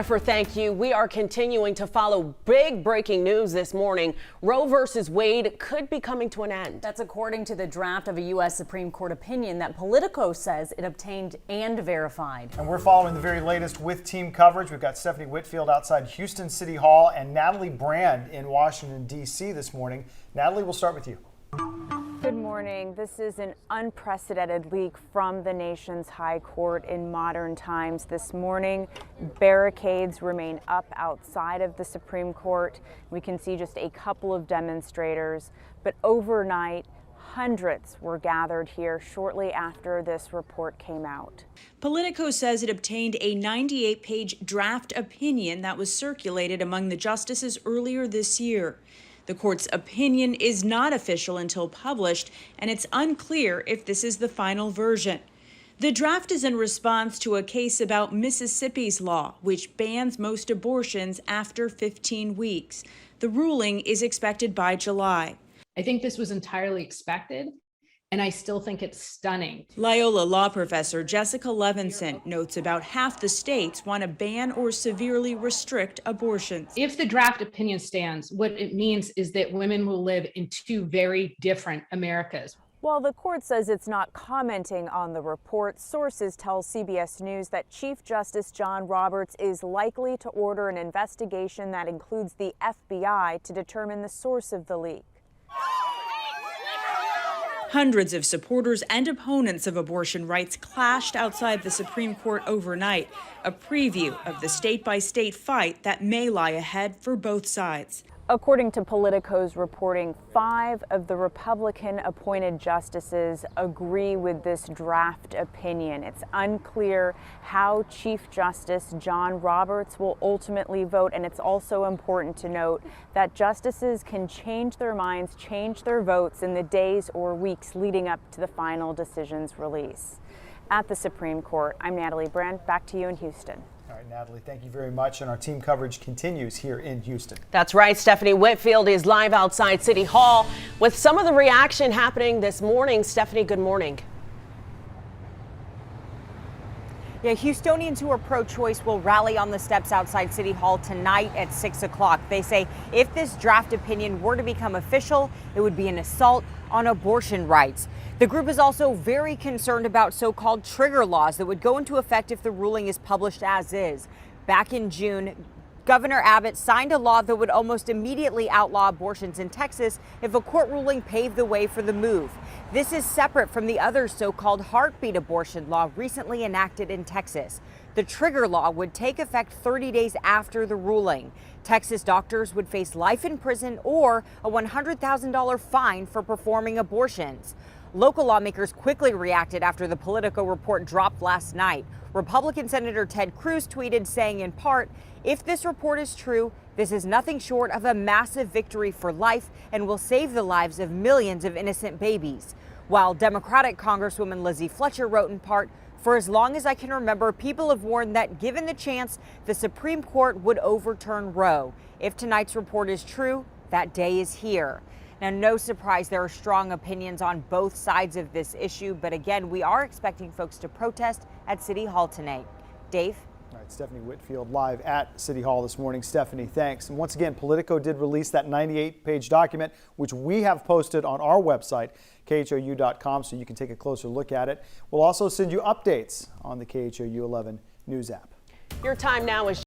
Thank you. We are continuing to follow big breaking news this morning. Roe versus Wade could be coming to an end. That's according to the draft of a U.S. Supreme Court opinion that Politico says it obtained and verified. And we're following the very latest with team coverage. We've got Stephanie Whitfield outside Houston City Hall and Natalie Brand in Washington, D.C. this morning. Natalie, we'll start with you. Good morning. This is an unprecedented leak from the nation's high court in modern times. This morning, barricades remain up outside of the Supreme Court. We can see just a couple of demonstrators, but overnight, hundreds were gathered here shortly after this report came out. Politico says it obtained a 98-page draft opinion that was circulated among the justices earlier this year. The court's opinion is not official until published, and it's unclear if this is the final version. The draft is in response to a case about Mississippi's law, which bans most abortions after 15 weeks. The ruling is expected by July. I think this was entirely expected, and I still think it's stunning. Loyola law professor Jessica Levinson notes about half the states want to ban or severely restrict abortions. If the draft opinion stands, what it means is that women will live in two very different Americas. While the court says it's not commenting on the report, sources tell CBS News that Chief Justice John Roberts is likely to order an investigation that includes the FBI to determine the source of the leak. Hundreds of supporters and opponents of abortion rights clashed outside the Supreme Court overnight, a preview of the state-by-state fight that may lie ahead for both sides. According to Politico's reporting, 5 of the Republican-appointed justices agree with this draft opinion. It's unclear how Chief Justice John Roberts will ultimately vote, and it's also important to note that justices can change their minds, change their votes in the days or weeks leading up to the final decision's release. At the Supreme Court, I'm Natalie Brand. Back to you in Houston. All right, Natalie, thank you very much. And our team coverage continues here in Houston. That's right. Stephanie Whitfield is live outside City Hall with some of the reaction happening this morning. Stephanie, good morning. Yeah, Houstonians who are pro-choice will rally on the steps outside City Hall tonight at 6 o'clock. They say if this draft opinion were to become official, it would be an assault on abortion rights. The group is also very concerned about so-called trigger laws that would go into effect if the ruling is published as is. Back in June, Governor Abbott signed a law that would almost immediately outlaw abortions in Texas if a court ruling paved the way for the move. This is separate from the other so-called heartbeat abortion law recently enacted in Texas. The trigger law would take effect 30 days after the ruling. Texas doctors would face life in prison or a $100,000 fine for performing abortions. Local lawmakers quickly reacted after the Politico report dropped last night. Republican Senator Ted Cruz tweeted saying in part, "If this report is true, this is nothing short of a massive victory for life and will save the lives of millions of innocent babies." While Democratic Congresswoman Lizzie Fletcher wrote in part, "For as long as I can remember, people have warned that given the chance, the Supreme Court would overturn Roe. If tonight's report is true, that day is here." Now, no surprise, there are strong opinions on both sides of this issue, but again, we are expecting folks to protest at City Hall tonight. Dave? All right, Stephanie Whitfield live at City Hall this morning. Stephanie, thanks. And once again, Politico did release that 98-page document, which we have posted on our website, khou.com, so you can take a closer look at it. We'll also send you updates on the KHOU 11 News app. Your time now is